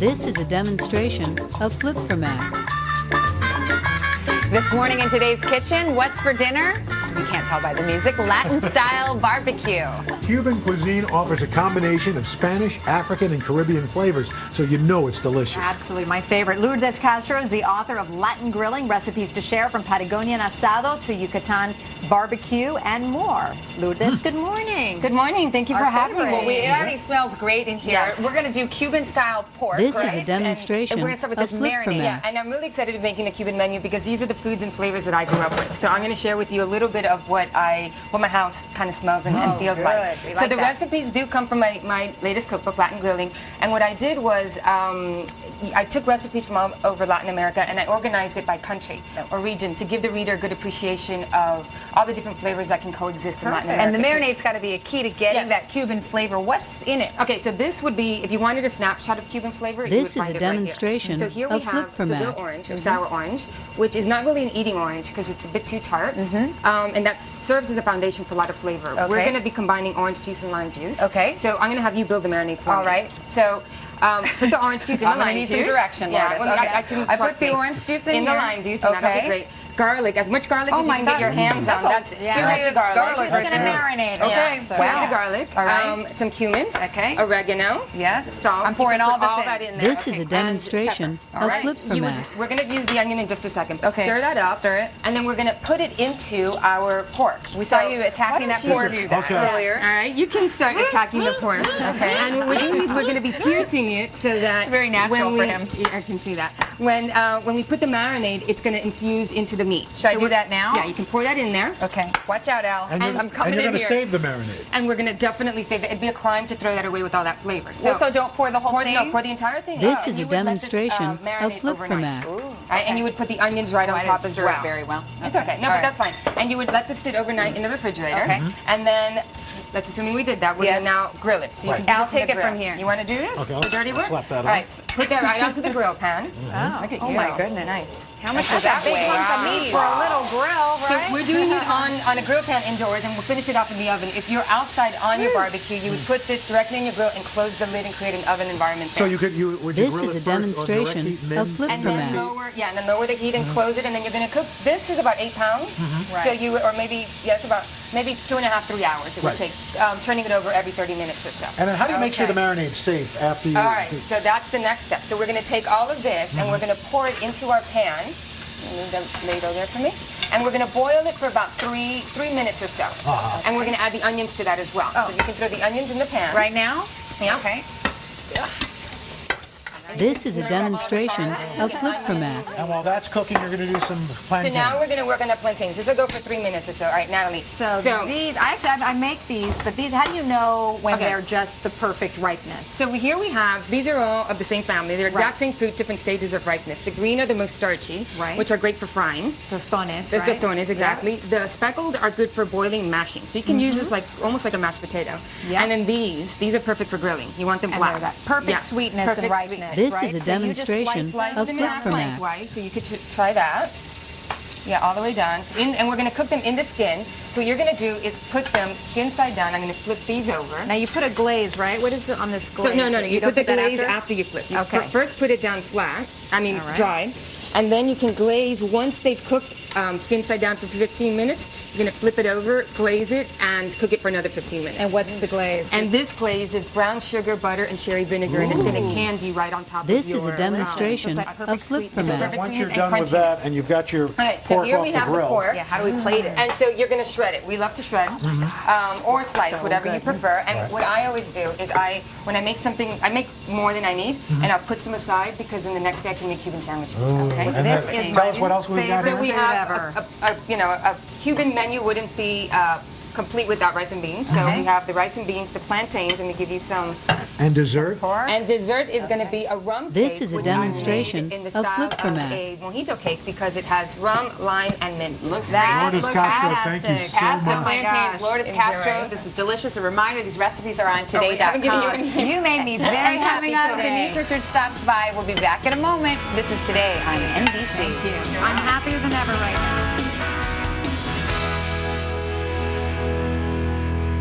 This is a demonstration of flip-format. This morning in today's kitchen, what's for dinner? You can't tell by the music. Latin-style barbecue. Cuban cuisine offers a combination of Spanish, African, and Caribbean flavors, so you know it's delicious. Absolutely, my favorite. Lourdes Castro is the author of Latin Grilling, Recipes to Share from Patagonian Asado to Yucatan Barbecue and more. Lourdes, good morning. Good morning. Thank you for having me. Well, it already smells great in here. Yes. We're going to do Cuban-style pork. This right? is a demonstration and we're going to start with of this marinade. flip-format. Yeah, and I'm really excited about making the Cuban menu because these are the foods and flavors that I grew up with. So I'm going to share with you a little bit of what my house kind of smells and feels like. So the recipes do come from my latest cookbook, Latin Grilling. And what I did was I took recipes from all over Latin America and I organized it by country or region to give the reader a good appreciation of all the different flavors that can coexist in Latin America. And the marinade's got to be a key to getting that Cuban flavor. What's in it? Okay, so this would be, if you wanted a snapshot of Cuban flavor, This you is would a find demonstration it right here. So here we of have flip-format. Seville orange or sour orange, which is not really an eating orange because it's a bit too tart, and that serves as a foundation for a lot of flavor. Okay. We're going to be combining orange juice and lime juice. Okay. So I'm going to have you build the marinade for me. All right. So put the orange juice in the lime juice. I'm going to need some direction, Lourdes. Yeah, I put the orange juice in the here. lime juice, and that'll be great. Garlic, as much garlic as you can get your hands on. That's serious garlic. It's going to marinate. Okay. So. Wow. Garlic. All right. Some cumin. Okay. Oregano. Yes. Salt. I'm pouring all all this that in in. there. This is a demonstration of flip-format. We're going to use the onion in just a second. Okay. Stir that up. Stir it. And then we're going to put it into our pork. We saw you attacking that pork earlier. All right. You can start attacking the pork. Okay. And what we're doing is we're going to be piercing it so that it's very natural for him. Yeah, I can see that. When we put the marinade, it's going to infuse into the meat. Should I do that now? Yeah, you can pour that in there. Okay. Watch out, Al. And I'm coming you're in going to here. save the marinade. And we're going to definitely save it. It'd be a crime to throw that away with all that flavor. So don't pour the whole thing? No, pour the entire thing. This is a demonstration of flip-format. Right, and you would put the onions right on top as stir well. it very well. It's okay. No, but that's fine. And you would let this sit overnight in the refrigerator. Okay. And then, let's assuming we did that, we're going to now grill it. So you can do I'll this in take the it from grill. here. You want to do this? Okay, the dirty I'll work? slap that on. All right, put that right onto the grill pan. Look at you. Oh my goodness. Nice. How much does that weigh? For a little grill, So right? we're doing it on a grill pan indoors, and we'll finish it off in the oven. If you're outside on your barbecue, you would put this directly in your grill and close the lid and create an oven environment So there. would you This grill is it a demonstration of And then flip-format. lower the heat and close it, and then you're going to cook. This is about 8 pounds. So or maybe it's about maybe 2.5 to 3 hours. It would take turning it over every 30 minutes or so. And then how do you make sure the marinade's safe after you? All right, so that's the next step. So we're going to take all of this and we're going to pour it into our pan. Move the ladle there for me. And we're going to boil it for about three minutes or so. And we're going to add the onions to that as well. So you can throw the onions in the pan. Right now? Yeah. Okay. This is a demonstration of flip-format. And while that's cooking, you're going to do some plantains. So now we're going to work on the plantains. This will go for 3 minutes or so. All right, Natalie. So these, I make these, but these, how do you know when they're just the perfect ripeness? So here we have, these are all of the same family. They're exact same fruit, different stages of ripeness. The green are the most starchy, which are great for frying. Tostones, There's tostones, exactly. The speckled are good for boiling, mashing. So you can use this like almost like a mashed potato. And then these are perfect for grilling. You want them black. That perfect sweetness and ripeness. This is a demonstration of flip-format. Lengthwise, so you could try that. Yeah, all the way down. And we're going to cook them in the skin. So what you're going to do is put them skin side down. I'm going to flip these over. Now you put a glaze, right? What is it on this glaze? So no. You put the that glaze after you flip. You first put it down flat. Dry. And then you can glaze once they've cooked skin side down for 15 minutes. You're going to flip it over, glaze it, and cook it for another 15 minutes. And what's the glaze? And this glaze is brown sugar, butter, and cherry vinegar, and it's in a candy right on top This of is a demonstration of flip-format. Once you're done with that and you've got your pork off the grill. Yeah, how do we plate it? And so you're going to shred it. We love to shred or slice, whatever you prefer. And what I always do is when I make something, I make more than I need, and I'll put some aside because then the next day I can make Cuban sandwiches. Okay. Tell us what else we've got So here. we have a Cuban menu wouldn't be complete without rice and beans. So we have the rice and beans, the plantains, and we give you some. And dessert? And dessert is going to be a rum cake. This is a which I made demonstration in the of style flip-format. a mojito cake because it has rum, lime, and mint. Looks Lourdes Castro, thank you so Ask the much. plantains, Lourdes Castro. This is delicious. A reminder, these recipes are on today.com. You made me very And happy coming up, today. Denise Richards stops by. We'll be back in a moment. This is Today on NBC. Thank you. I'm happier than ever right now.